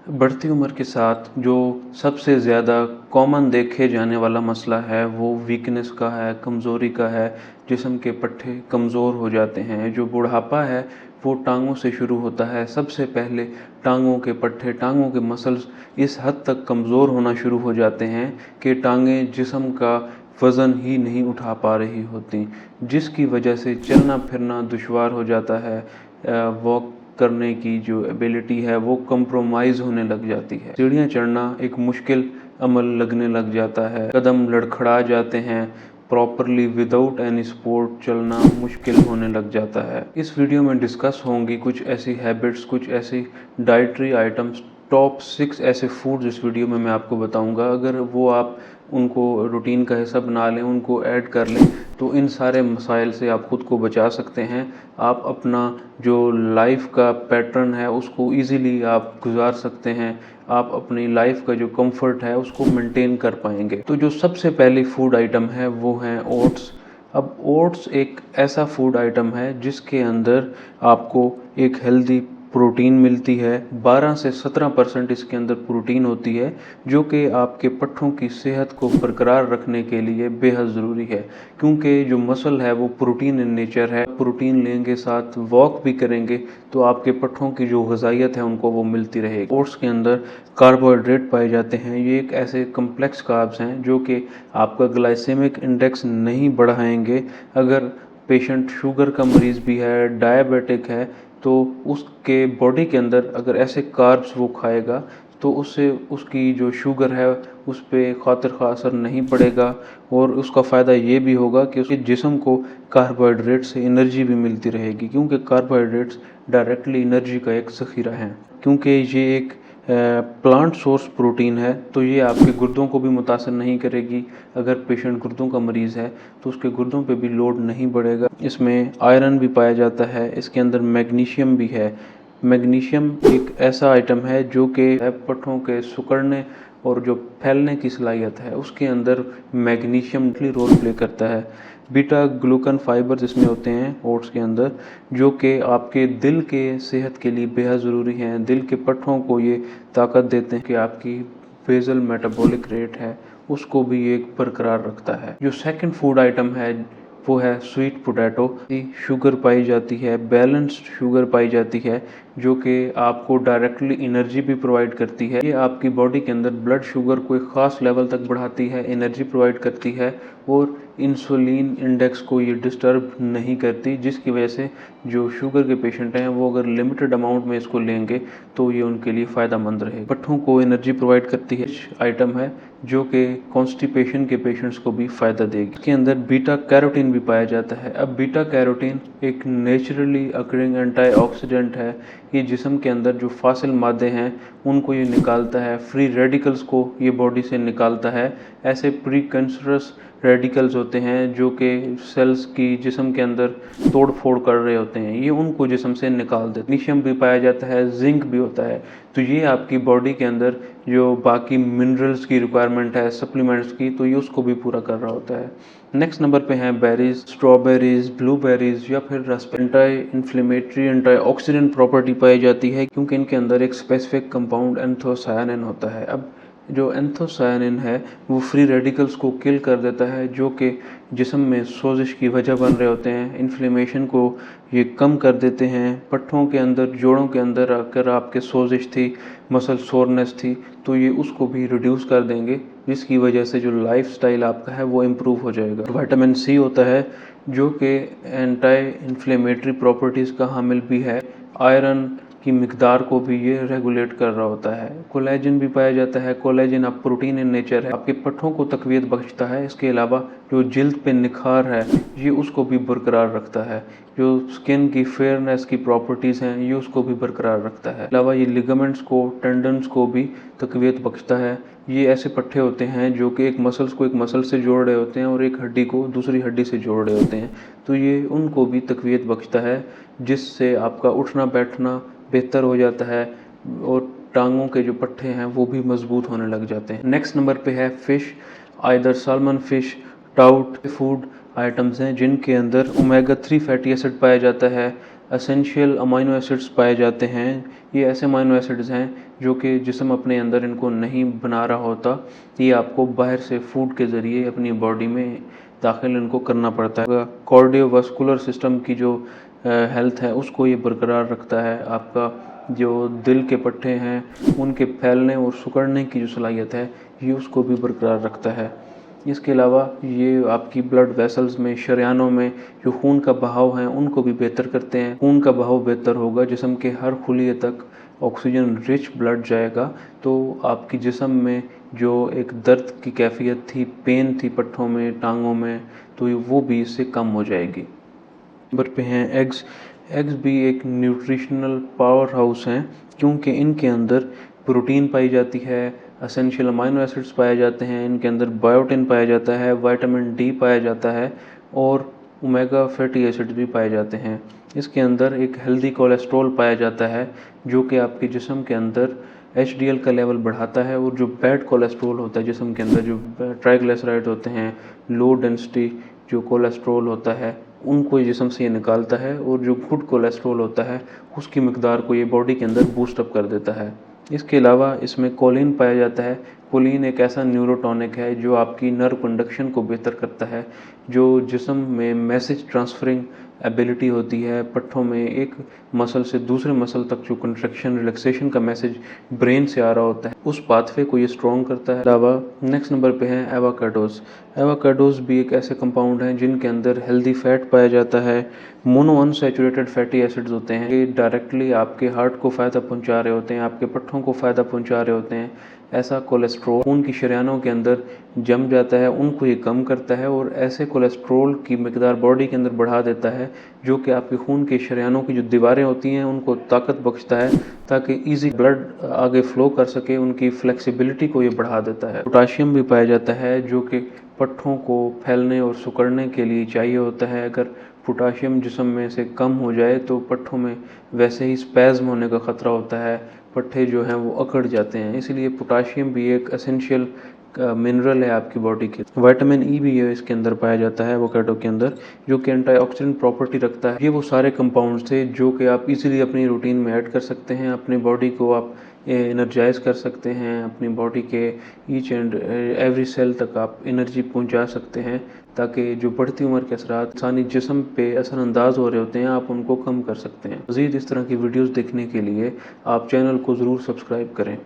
बढ़ती उम्र के साथ जो सबसे ज़्यादा कॉमन देखे जाने वाला मसला है वो वीकनेस का है, कमज़ोरी का है। जिस्म के पट्टे कमज़ोर हो जाते हैं। जो बुढ़ापा है वो टाँगों से शुरू होता है। सबसे पहले टाँगों के पट्टे, टाँगों के मसल्स इस हद तक कमज़ोर होना शुरू हो जाते हैं कि टाँगें जिस्म का वज़न ही नहीं उठा पा रही होती, जिसकी वजह से चलना फिरना दुश्वार हो जाता है। वॉक करने की जो एबिलिटी है वो कंप्रोमाइज़ होने लग जाती है। सीढ़ियाँ चढ़ना एक मुश्किल अमल लगने लग जाता है। कदम लड़खड़ा जाते हैं। प्रॉपरली विदाउट एनी सपोर्ट चलना मुश्किल होने लग जाता है। इस वीडियो में डिस्कस होंगी कुछ ऐसी हैबिट्स, कुछ ऐसी डाइटरी आइटम्स, टॉप 6 ऐसे फूड्स इस वीडियो में मैं आपको बताऊंगा। अगर वो आप उनको रूटीन का हिस्सा बना लें, उनको ऐड कर लें, तो इन सारे मसाइल से आप खुद को बचा सकते हैं। आप अपना जो लाइफ का पैटर्न है उसको इजीली आप गुजार सकते हैं। आप अपनी लाइफ का जो कंफर्ट है उसको मेंटेन कर पाएंगे। तो जो सबसे पहली फूड आइटम है वो है ओट्स। अब ओट्स एक ऐसा फूड आइटम है जिसके अंदर आपको एक हेल्दी प्रोटीन मिलती है। 12 से 17% इसके अंदर प्रोटीन होती है, जो कि आपके पट्ठों की सेहत को बरकरार रखने के लिए बेहद ज़रूरी है। क्योंकि जो मसल है वो प्रोटीन इन नेचर है। प्रोटीन लेंगे, साथ वॉक भी करेंगे, तो आपके पट्ठों की जो ग़िज़ाइयत है उनको वो मिलती रहेगी। ओट्स के अंदर कार्बोहाइड्रेट पाए जाते हैं। ये एक ऐसे कम्प्लेक्स कार्ब्स हैं जो कि आपका ग्लाइसेमिक इंडेक्स नहीं बढ़ाएंगे। अगर पेशेंट शुगर का मरीज़ भी है, डायबिटिक है, तो उसके बॉडी के अंदर अगर ऐसे कार्ब्स वो खाएगा तो उससे उसकी जो शुगर है उस पर खातिर खा असर नहीं पड़ेगा। और उसका फ़ायदा ये भी होगा कि उसके जिस्म को कार्बोहाइड्रेट से एनर्जी भी मिलती रहेगी, क्योंकि कार्बोहाइड्रेट्स डायरेक्टली एनर्जी का एक ज़ख़ीरा हैं। क्योंकि ये एक प्लांट सोर्स प्रोटीन है, तो ये आपके गुर्दों को भी मुतासर नहीं करेगी। अगर पेशेंट गुर्दों का मरीज़ है तो उसके गुर्दों पे भी लोड नहीं बढ़ेगा। इसमें आयरन भी पाया जाता है। इसके अंदर मैग्नीशियम भी है। मैग्नीशियम एक ऐसा आइटम है जो कि पट्ठों के सिकुड़ने और जो फैलने की सलाहियत है उसके अंदर मैग्नीशियम रोल प्ले करता है। बीटा ग्लूकन फाइबर्स इसमें होते हैं ओट्स के अंदर, जो कि आपके दिल के सेहत के लिए बेहद ज़रूरी हैं। दिल के पट्ठों को ये ताकत देते हैं कि आपकी बेसल मेटाबॉलिक रेट है उसको भी ये बरकरार रखता है। जो सेकंड फूड आइटम है वो है स्वीट पोटैटो। शुगर पाई जाती है, बैलेंस्ड शुगर पाई जाती है, जो कि आपको डायरेक्टली एनर्जी भी प्रोवाइड करती है। ये आपकी बॉडी के अंदर ब्लड शुगर को एक ख़ास लेवल तक बढ़ाती है, एनर्जी प्रोवाइड करती है और इंसुलिन इंडेक्स को ये डिस्टर्ब नहीं करती, जिसकी वजह से जो शुगर के पेशेंट हैं वो अगर लिमिटेड अमाउंट में इसको लेंगे तो ये उनके लिए फ़ायदेमंद रहेगा। पट्ठों को एनर्जी प्रोवाइड करती है आइटम है जो कि कॉन्स्टिपेशन के पेशेंट्स को भी फ़ायदा देगी। इसके अंदर बीटा कैरोटीन भी पाया जाता है। अब बीटा कैरोटीन एक नेचुरली अकरिंग एंटीऑक्सीडेंट है। ये जिस्म के अंदर जो फासिल मादे हैं उनको ये निकालता है। फ्री रेडिकल्स को ये बॉडी से निकालता है। ऐसे प्री कैंसरस रेडिकल्स होते हैं जो कि सेल्स की जिस्म के अंदर तोड़ फोड़ कर रहे होते हैं, ये उनको जिस्म से निकाल देते हैं। मैग्नीशियम भी पाया जाता है, जिंक भी होता है। तो ये आपकी बॉडी के अंदर जो बाकी मिनरल्स की रिक्वायरमेंट है, सप्लीमेंट्स की, तो ये उसको भी पूरा कर रहा होता है। नेक्स्ट नंबर पे हैं बेरीज, स्ट्रॉबेरीज, ब्लूबेरीज या फिर anti inflammatory, anti oxidant property पाई जाती है, क्योंकि इनके अंदर एक स्पेसिफिक कंपाउंड एंथोसायानिन होता है। अब जो एंथोसायानिन है वो फ्री रेडिकल्स को किल कर देता है, जो कि जिस्म में सोजिश की वजह बन रहे होते हैं। इन्फ्लेमेशन को ये कम कर देते हैं। पट्ठों के अंदर, जोड़ों के अंदर अगर आपके सोजिश थी, मसल सोरनेस थी, तो ये उसको भी रिड्यूस कर देंगे, जिसकी वजह से जो लाइफस्टाइल आपका है वो इम्प्रूव हो जाएगा। विटामिन सी होता है जो कि एंटी इन्फ्लेमेटरी प्रॉपर्टीज़ का हामिल भी है। आयरन की मिकदार को भी ये रेगुलेट कर रहा होता है। कोलेजन भी पाया जाता है। कोलेजन अब प्रोटीन इन नेचर है, आपके पट्ठों को तकवीत बख्शता है। इसके अलावा जो जिल्द पे निखार है ये उसको भी बरकरार रखता है। जो स्किन की फेयरनेस की प्रॉपर्टीज़ हैं ये उसको भी बरकरार रखता है। अलावा ये लिगामेंट्स को, टेंडन्स को भी तकवीत बख्शता है। ये ऐसे पट्ठे होते हैं जो कि एक मसल्स को एक मसल से जोड़ रहे होते हैं और एक हड्डी को दूसरी हड्डी से जोड़ रहे होते हैं, तो ये उनको भी तकवीत बख्शता है, जिससे आपका उठना बैठना बेहतर हो जाता है और टांगों के जो पट्टे हैं वो भी मजबूत होने लग जाते हैं। नेक्स्ट नंबर पे है fish, either salmon fish, trout. Food items हैं जिनके अंदर ओमेगा 3 फैटी एसिड पाया जाता है, एसेंशियल अमाइनो एसिड्स पाए जाते हैं। ये ऐसे अमाइनो एसिड्स हैं जो कि जिस्म अपने अंदर इनको नहीं बना रहा होता, ये आपको बाहर से फूड के ज़रिए अपनी बॉडी में दाखिल इनको करना पड़ता है। कार्डियोवास्कुलर सिस्टम की जो हेल्थ है उसको ये बरकरार रखता है। आपका जो दिल के पट्टे हैं उनके फैलने और सिकुड़ने की जो सलाहियत है ये उसको भी बरकरार रखता है। इसके अलावा ये आपकी ब्लड वेसल्स में, शरियानों में जो खून का बहाव है उनको भी बेहतर करते हैं। खून का बहाव बेहतर होगा, जिस्म के हर खुलिये तक ऑक्सीजन रिच ब्लड जाएगा, तो आपकी जिस्म में जो एक दर्द की कैफियत थी, पेन थी पट्ठों में, टांगों में, तो वो भी इससे कम हो जाएगी। नंबर पे हैं एग्स। एग्स भी एक न्यूट्रिशनल पावर हाउस हैं, क्योंकि इनके अंदर प्रोटीन पाई जाती है, एसेंशियल अमाइनो एसिड्स पाए जाते हैं, इनके अंदर बायोटिन पाया जाता है, विटामिन डी पाया जाता है और ओमेगा फैटी एसिड्स भी पाए जाते हैं। इसके अंदर एक हेल्दी कोलेस्ट्रॉल पाया जाता है जो कि आपके जिस्म के अंदर एचडीएल का लेवल बढ़ाता है, और जो बैड कोलेस्ट्रॉल होता है जिस्म के अंदर, जो ट्राइग्लिसराइड होते हैं, लो डेंसिटी जो कोलेस्ट्रॉल होता है, उनको जिस्म से ये निकालता है, और जो गुड कोलेस्ट्रॉल होता है उसकी मकदार को ये बॉडी के अंदर बूस्ट अप कर देता है। इसके अलावा इसमें कोलिन पाया जाता है। कोलिन एक ऐसा न्यूरोटॉनिक है जो आपकी नर्व कंडक्शन को बेहतर करता है, जो जिस्म में मैसेज ट्रांसफरिंग एबिलिटी होती है। पट्ठों में एक मसल से दूसरे मसल तक जो कंट्रैक्शन रिलैक्सेशन का मैसेज ब्रेन से आ रहा होता है, उस पाथवे को ये स्ट्रॉन्ग करता है। अलावा नेक्स्ट नंबर पे है एवोकाडोज। एवोकाडोज भी एक ऐसे कंपाउंड हैं जिनके अंदर हेल्दी फैट पाया जाता है, मोनो अनसैचुरेटेड फैटी एसिड्स होते हैं। ये डायरेक्टली आपके हार्ट को फ़ायदा पहुंचा रहे होते हैं, आपके पट्ठों को फ़ायदा पहुंचा रहे होते हैं। ऐसा कोलेस्ट्रॉल खून की शरियानों के अंदर जम जाता है, उनको ये कम करता है, और ऐसे कोलेस्ट्रॉल की मकदार बॉडी के अंदर बढ़ा देता है जो कि आपके खून के शरियानों की जो दीवारें होती हैं उनको ताकत बख्शता है, ताकि ईजी ब्लड आगे फ्लो कर सके। उनकी फ्लेक्सिबिलिटी को ये बढ़ा देता है। पोटाशियम भी पाया जाता है जो कि पट्ठों को फैलने और सिकुड़ने के लिए चाहिए होता है। अगर पोटाशियम जिस्म में से कम हो जाए तो पट्ठों में वैसे ही स्पैज़म होने का ख़तरा होता है, पट्ठे जो हैं वो अकड़ जाते हैं। इसलिए पोटाशियम भी एक एसेंशियल मिनरल है आपकी बॉडी के। विटामिन ई भी है इसके अंदर पाया जाता है एवोकाडो के अंदर, जो कि एंटीऑक्सीडेंट प्रॉपर्टी रखता है। ये वो सारे कंपाउंड्स थे जो कि आप इजीली अपनी रूटीन में ऐड कर सकते हैं। अपनी बॉडी को आप एनर्जाइज कर सकते हैं, अपनी बॉडी के ईच एंड एवरी सेल तक आप एनर्जी पहुंचा सकते हैं, ताकि जो बढ़ती उम्र के असरात इंसानी जिस्म पे असरअंदाज हो रहे होते हैं आप उनको कम कर सकते हैं। मज़ीद इस तरह की वीडियोज़ देखने के लिए आप चैनल को ज़रूर सब्सक्राइब करें।